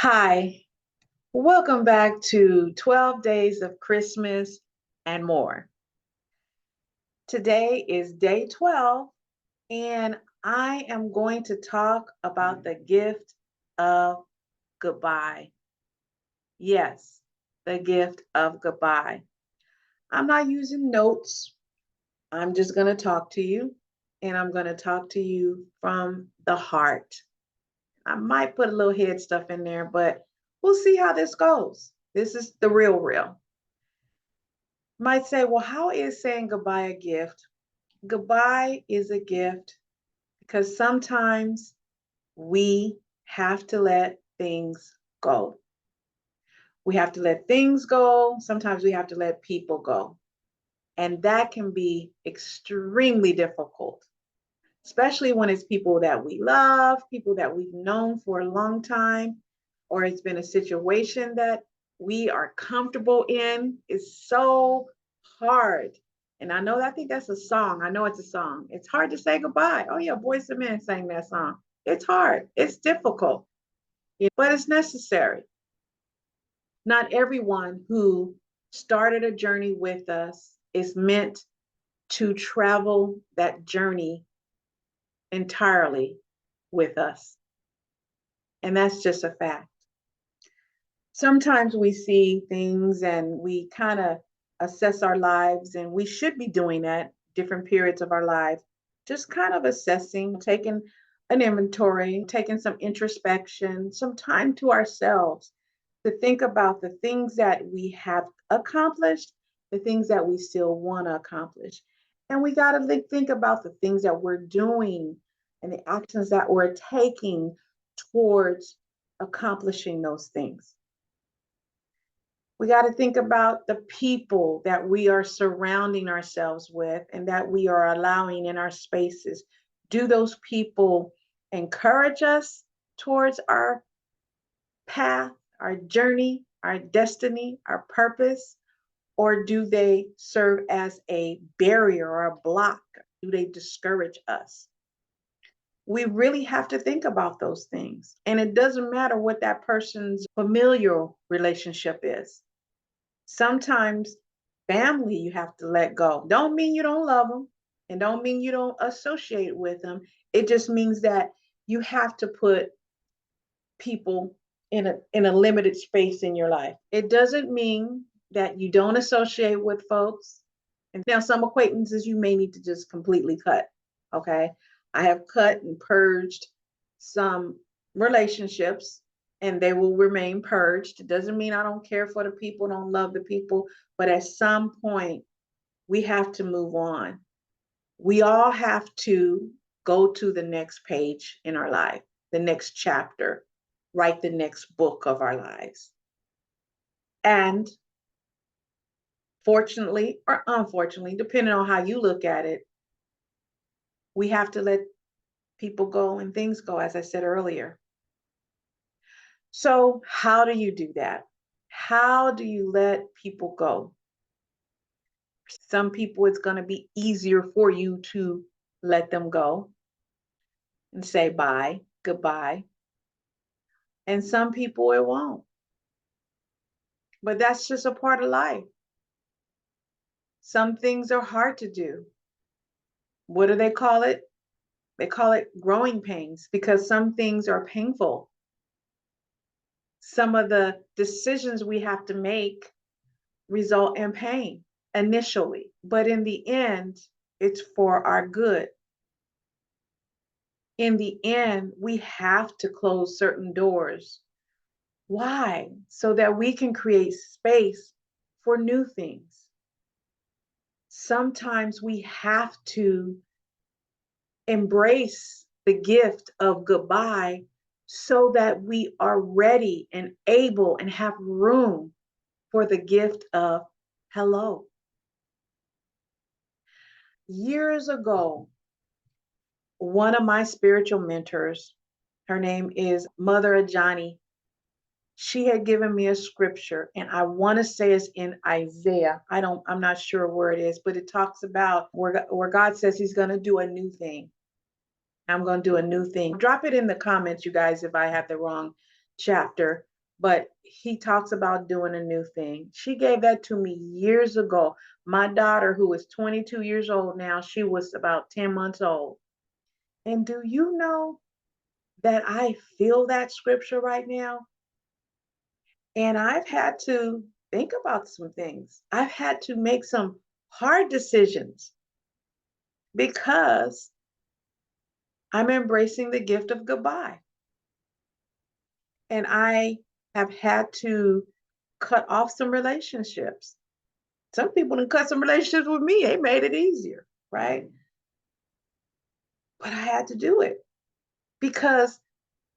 Hi, welcome back to 12 Days of Christmas and More. Today is day 12, and I am going to talk about the gift of goodbye. Yes, the gift of goodbye. I'm not using notes. I'm just going to talk to you, and I'm going to talk to you from the heart. I might put a little head stuff in there, but we'll see how this goes. This is the real. Might say, well, how is saying goodbye a gift? Goodbye is a gift because sometimes we have to let things go. We have to let things go. Sometimes we have to let people go. And that can be extremely difficult, especially when it's people that we love, people that we've known for a long time, or it's been a situation that we are comfortable in. It's so hard. And I think that's a song. I know it's a song. It's hard to say goodbye. Oh yeah, Boyz II Men sang that song. It's hard. It's difficult, but it's necessary. Not everyone who started a journey with us is meant to travel that journey entirely with us. And that's just a fact. Sometimes we see things and we kind of assess our lives, and we should be doing that different periods of our lives, just kind of assessing, taking an inventory, taking some introspection, some time to ourselves to think about the things that we have accomplished, the things that we still want to accomplish. And we got to think about the things that we're doing and the actions that we're taking towards accomplishing those things. We got to think about the people that we are surrounding ourselves with and that we are allowing in our spaces. Do those people encourage us towards our path, our journey, our destiny, our purpose? Or do they serve as a barrier or a block? Do they discourage us? We really have to think about those things. And it doesn't matter what that person's familial relationship is. Sometimes family you have to let go. Don't mean you don't love them and don't mean you don't associate with them. It just means that you have to put people in a limited space in your life. It doesn't mean that you don't associate with folks. And now some acquaintances you may need to just completely cut. Okay. I have cut and purged some relationships and they will remain purged. It doesn't mean I don't care for the people, don't love the people, but at some point we have to move on. We all have to go to the next page in our life, the next chapter, write the next book of our lives. And fortunately or unfortunately, depending on how you look at it, we have to let people go and things go, as I said earlier. So how do you do that? How do you let people go? Some people, it's going to be easier for you to let them go and say bye, goodbye. And some people, it won't. But that's just a part of life. Some things are hard to do. What do they call it? They call it growing pains because some things are painful. Some of the decisions we have to make result in pain initially, but in the end, it's for our good. In the end, we have to close certain doors. Why? So that we can create space for new things. Sometimes we have to embrace the gift of goodbye so that we are ready and able and have room for the gift of hello. Years ago, one of my spiritual mentors, her name is Mother Ajani, she had given me a scripture, and I want to say it's in Isaiah. I'm not sure where it is, but it talks about where God says he's going to do a new thing. I'm going to do a new thing. Drop it in the comments, you guys, if I have the wrong chapter. but he talks about doing a new thing. She gave that to me years ago. My daughter, who is 22 years old now, she was about 10 months old. And do you know that I feel that scripture right now? And I've had to think about some things. I've had to make some hard decisions because I'm embracing the gift of goodbye. And I have had to cut off some relationships. Some people done cut some relationships with me. They made it easier, right? But I had to do it because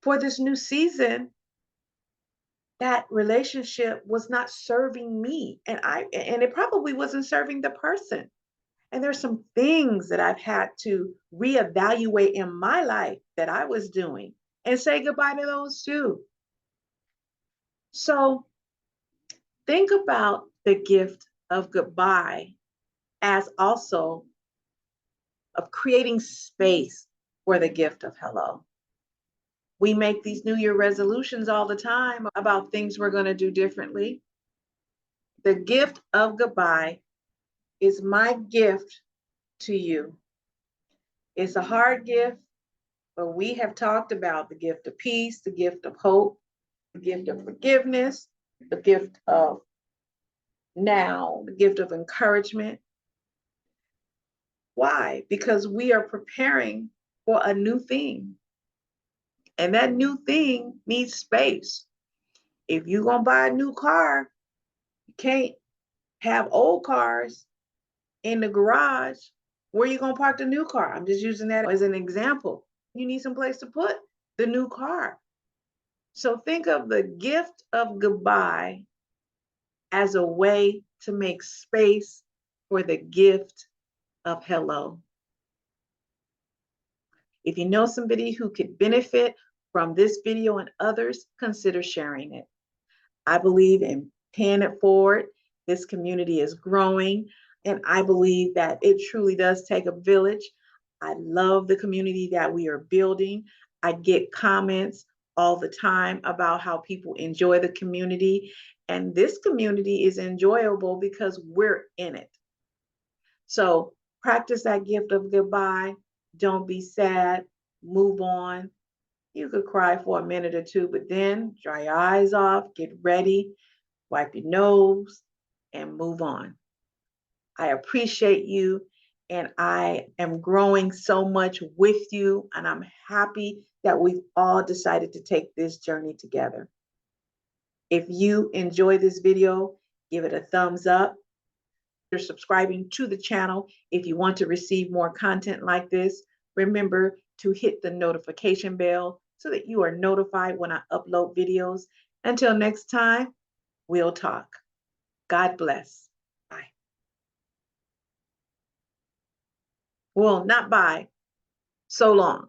for this new season, that relationship was not serving me. And it probably wasn't serving the person. And there's some things that I've had to reevaluate in my life that I was doing and say goodbye to those too. So think about the gift of goodbye as also of creating space for the gift of hello. We make these New Year resolutions all the time about things we're going to do differently. The gift of goodbye is my gift to you. It's a hard gift, but we have talked about the gift of peace, the gift of hope, the gift of forgiveness, the gift of now, the gift of encouragement. Why? Because we are preparing for a new thing. And that new thing needs space. If you're going to buy a new car, you can't have old cars in the garage. Where are you going to park the new car? I'm just using that as an example. You need some place to put the new car. So think of the gift of goodbye as a way to make space for the gift of hello. If you know somebody who could benefit from this video and others, consider sharing it. I believe in paying it forward. This community is growing, and I believe that it truly does take a village. I love the community that we are building. I get comments all the time about how people enjoy the community, and this community is enjoyable because we're in it. So practice that gift of goodbye. Don't be sad. Move on. You could cry for a minute or two, but then dry your eyes off, get ready, wipe your nose, and move on. I appreciate you, and I am growing so much with you, and I'm happy that we've all decided to take this journey together. If you enjoy this video, give it a thumbs up. You're subscribing to the channel. If you want to receive more content like this, remember to hit the notification bell so that you are notified when I upload videos. Until next time, we'll talk. God bless. Bye. Well, not bye. So long.